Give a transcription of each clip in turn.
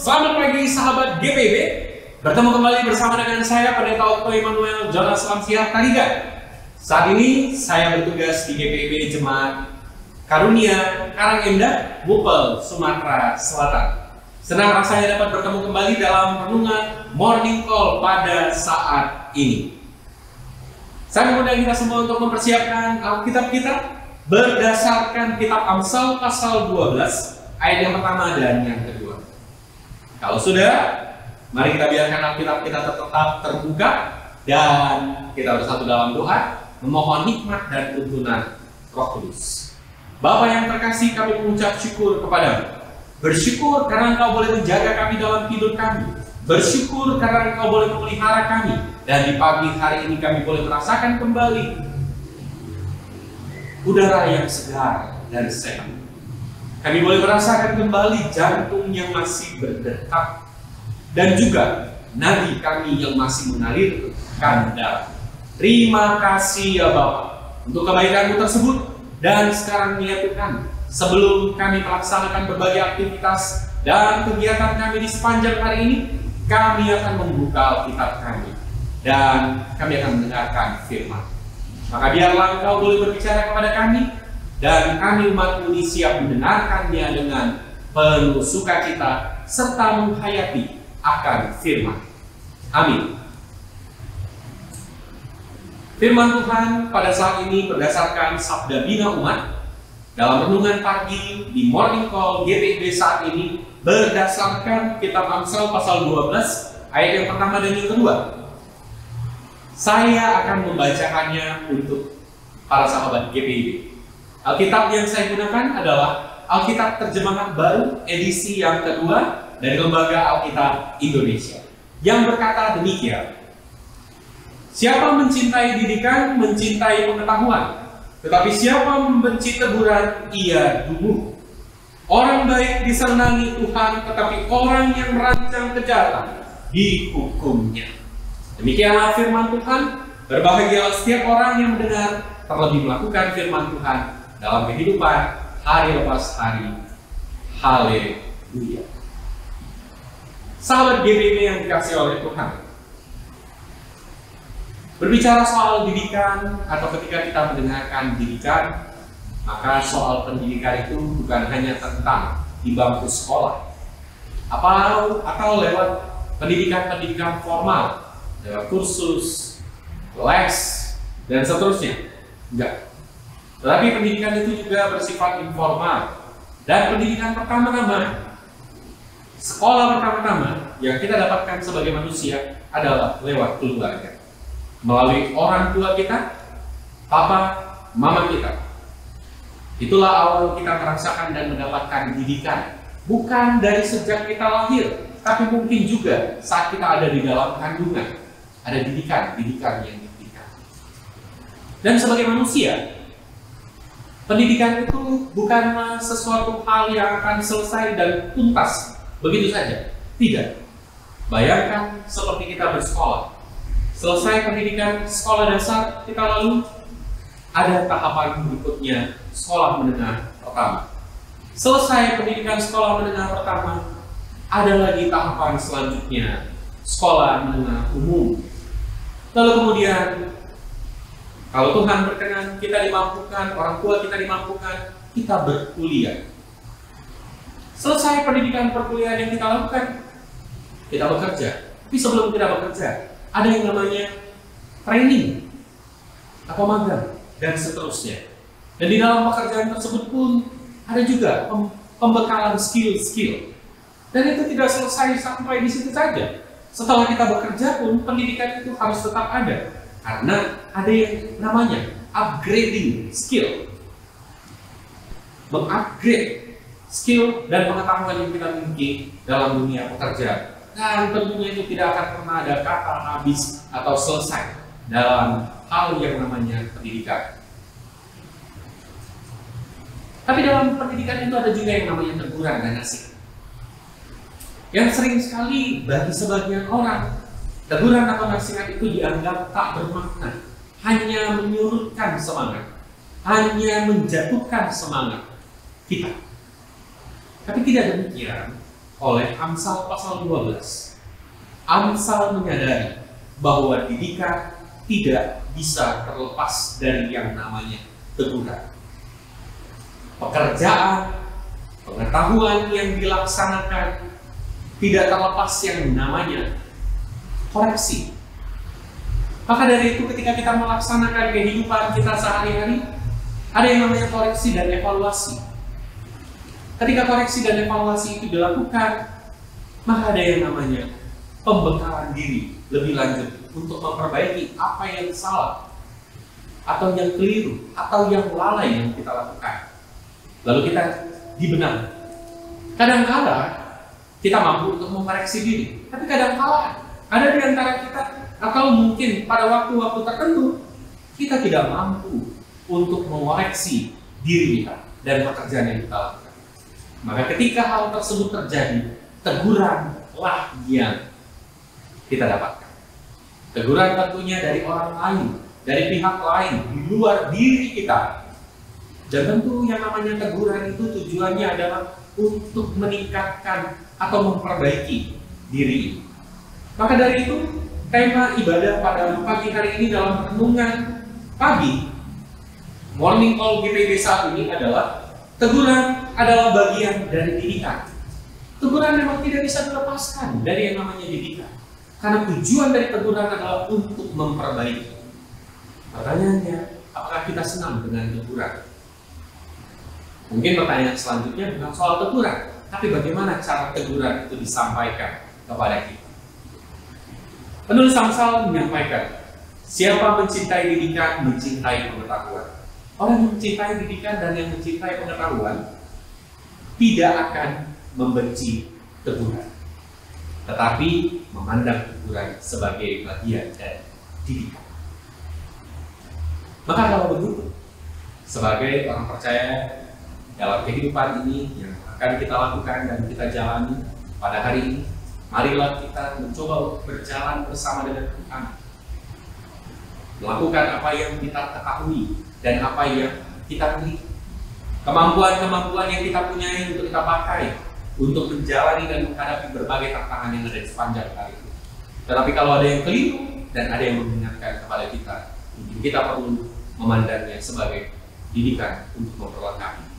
Selamat pagi sahabat GPIB. Bertemu kembali bersama dengan saya Pendeta Otto Emmanuel Jonas Lamsia Tarigan. Saat ini saya bertugas di GPIB Jemaat Karunia Karangendah, Mupel, Sumatera Selatan. Senang rasanya dapat bertemu kembali dalam renungan Morning Call pada saat ini. Saya mengundang kita semua untuk mempersiapkan Alkitab kita berdasarkan kitab Amsal pasal 12 ayat yang pertama dan yang kedua. Kalau sudah, mari kita biarkan Alkitab kita tetap terbuka dan kita bersatu dalam doa memohon hikmat dan tuntunan Roh Kudus. Bapa yang terkasih, kami mengucap syukur kepadamu. Bersyukur karena Engkau boleh menjaga kami dalam tidur kami. Bersyukur karena Engkau boleh memelihara kami. Dan di pagi hari ini kami boleh merasakan kembali udara yang segar dan sehat. Kami boleh merasakan kembali jantung yang masih berdetak. Dan juga nadi kami yang masih mengalirkan darah. Terima kasih ya Bapa untuk kebaikan-Mu tersebut. Dan sekarang ya Tuhan, sebelum kami melaksanakan berbagai aktivitas dan kegiatan kami di sepanjang hari ini, kami akan membuka Alkitab kami dan kami akan mendengarkan firman. Maka biarlah Engkau boleh berbicara kepada kami dan kami umat-Mu siap mendengarkannya dengan penuh sukacita serta menghayati akan firman. Amin. Firman Tuhan pada saat ini berdasarkan Sabda Bina Umat dalam renungan pagi di Morning Call GPIB saat ini berdasarkan kitab Amsal pasal 12 ayat yang pertama dan yang kedua. Saya akan membacakannya untuk para sahabat GPIB. Alkitab yang saya gunakan adalah Alkitab Terjemahan Baru edisi yang kedua dari Lembaga Alkitab Indonesia yang berkata demikian. Siapa mencintai didikan, mencintai pengetahuan. Tetapi siapa membenci teguran, ia dumuh. Orang baik disenangi Tuhan, tetapi orang yang merancang kejahatan dihukumnya. Demikianlah firman Tuhan. Berbahagialah setiap orang yang mendengar, terlebih melakukan firman Tuhan dalam kehidupan hari lepas hari. Haleluya. Sahabat GPIB yang dikasihi oleh Tuhan, berbicara soal didikan atau ketika kita mendengarkan didikan, maka soal pendidikan itu bukan hanya tentang di bangku sekolah atau lewat pendidikan formal, lewat kursus, les, dan seterusnya. Enggak. Tetapi pendidikan itu juga bersifat informal. Dan pendidikan pertama-tama, sekolah pertama-tama yang kita dapatkan sebagai manusia adalah lewat keluarga. Melalui orang tua kita, papa, mama kita. Itulah awal kita merasakan dan mendapatkan didikan. Bukan dari sejak kita lahir, tapi mungkin juga saat kita ada di dalam kandungan. Ada didikan yang diberikan. Dan sebagai manusia, pendidikan itu bukanlah sesuatu hal yang akan selesai dan tuntas begitu saja. Tidak. Bayangkan seperti kita bersekolah. Selesai pendidikan sekolah dasar, kita lalu ada tahapan berikutnya, sekolah menengah pertama. Selesai pendidikan sekolah menengah pertama, ada lagi tahapan selanjutnya, sekolah menengah umum. Lalu kemudian, kalau Tuhan berkenan, kita dimampukan, orang tua kita dimampukan, kita berkuliah. Selesai pendidikan perkuliahan yang kita lakukan, kita bekerja. Tapi sebelum kita bekerja, ada yang namanya training atau magang dan seterusnya. Dan di dalam pekerjaan tersebut pun ada juga pembekalan skill. Dan itu tidak selesai sampai di situ saja. Setelah kita bekerja pun pendidikan itu harus tetap ada. Karena ada yang namanya upgrading skill. Mengupgrade skill dan pengetahuan yang kita miliki dalam dunia pekerjaan. Dan tentunya itu tidak akan pernah ada kata habis atau selesai dalam hal yang namanya pendidikan. Tapi dalam pendidikan itu ada juga yang namanya teguran dan nasihat. Yang sering sekali bagi sebagian orang, teguran atau nasihat itu dianggap tak bermakna, hanya menyurutkan semangat, hanya menjatuhkan semangat kita. Tapi tidak demikian. oleh Amsal pasal 12. Amsal menyadari bahwa didikan tidak bisa terlepas dari yang namanya teguran. Pekerjaan, pengetahuan yang dilaksanakan tidak terlepas yang namanya koreksi. Maka dari itu ketika kita melaksanakan kehidupan kita sehari-hari, ada yang namanya koreksi dan evaluasi. Ketika koreksi dan evaluasi itu dilakukan, maka ada yang namanya pembekalan diri lebih lanjut untuk memperbaiki apa yang salah, atau yang keliru, atau yang lalai yang kita lakukan. Lalu kita dibenahi. Kadang-kala kita mampu untuk mengoreksi diri, tapi kadang-kala ada di antara kita, atau mungkin pada waktu-waktu tertentu, kita tidak mampu untuk mengoreksi diri kita dan pekerjaan yang kita lakukan. Maka ketika hal tersebut terjadi, teguranlah yang kita dapatkan. Teguran tentunya dari orang lain, dari pihak lain, di luar diri kita. Dan tentu yang namanya teguran itu tujuannya adalah untuk meningkatkan atau memperbaiki diri. Maka dari itu, tema ibadah pada pagi hari ini dalam renungan pagi Morning Call GPIB saat ini adalah teguran adalah bagian dari didikan. Teguran memang tidak bisa dilepaskan dari yang namanya didikan, karena tujuan dari teguran adalah untuk memperbaiki. Pertanyaannya, apakah kita senang dengan teguran? Mungkin pertanyaan selanjutnya bukan soal teguran, tapi bagaimana cara teguran itu disampaikan kepada kita. Penulis Amsal menyampaikan, siapa mencintai didikan, mencintai pengetahuan. Orang yang mencintai didikan dan yang mencintai pengetahuan tidak akan membenci teguran, tetapi memandang teguran sebagai bagian dari didikan. Maka kalau begitu, sebagai orang percaya dalam kehidupan ini yang akan kita lakukan dan kita jalani pada hari ini, marilah kita mencoba berjalan bersama dengan Tuhan, melakukan apa yang kita ketahui dan apa yang kita miliki, kemampuan-kemampuan yang kita punyai untuk kita pakai untuk menjalani dan menghadapi berbagai tantangan yang ada di sepanjang hari ini. Tetapi kalau ada yang keliru dan ada yang mengingatkan kepada kita, kita perlu memandangnya sebagai didikan untuk memperlengkapi.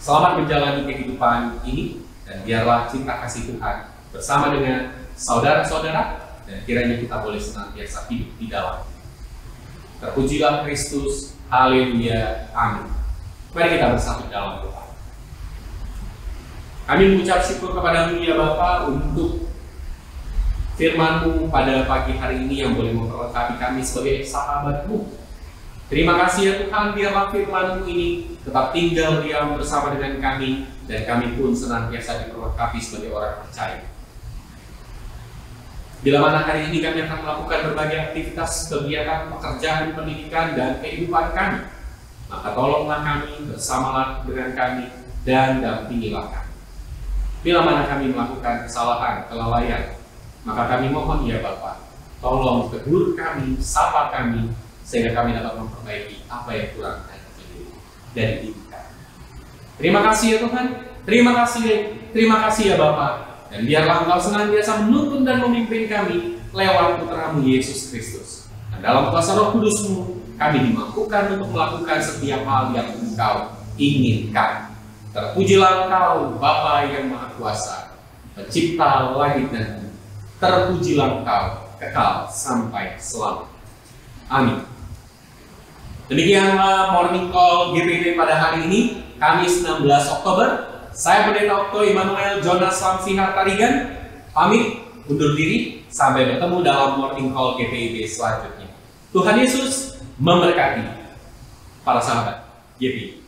Selamat menjalani kehidupan ini, dan biarlah cinta kasih Tuhan bersama dengan saudara-saudara, dan kiranya kita boleh senantiasa hidup di dalam. Terpujilah Kristus, haleluya, amin. Mari kita bersatu dalam doa. Kami mengucap syukur kepadamu ya Bapa untuk firman-Mu pada pagi hari ini yang boleh memperlengkapi kami sebagai sahabat-Mu. Terima kasih ya Tuhan, biarlah firman-Mu ini tetap tinggal diam bersama dengan kami, dan kami pun senantiasa diperlengkapi sebagai orang percaya. Bila mana hari ini kami akan melakukan berbagai aktivitas, kegiatan, pekerjaan, pendidikan, dan kehidupan kami, maka tolonglah kami, bersamalah dengan kami, dan dampingilah kami. Bila mana kami melakukan kesalahan, kelalaian, maka kami mohon ya Bapa, tolong tegur kami, sapa kami, sehingga kami dapat memperbaiki apa yang kurang dari diri kami. Terima kasih ya Tuhan, terima kasih ya Bapa, dan biarlah Engkau senantiasa menuntun dan memimpin kami lewat Putra-Mu Yesus Kristus. Dan dalam kuasa Roh Kudus-Mu, kami dimampukan untuk melakukan setiap hal yang Engkau inginkan. Terpujilah Engkau, Bapa yang Maha Kuasa, Pencipta langit dan bumi. Terpujilah Engkau, kekal sampai selamat. Amin. Demikianlah Morning Call GPIB pada hari ini, Kamis 16 Oktober. Saya Pendeta Okto Immanuel Jonas Lamsihar Tarigan, pamit undur diri, sampai bertemu dalam Morning Call GPIB selanjutnya. Tuhan Yesus memberkati para sahabat GPIB.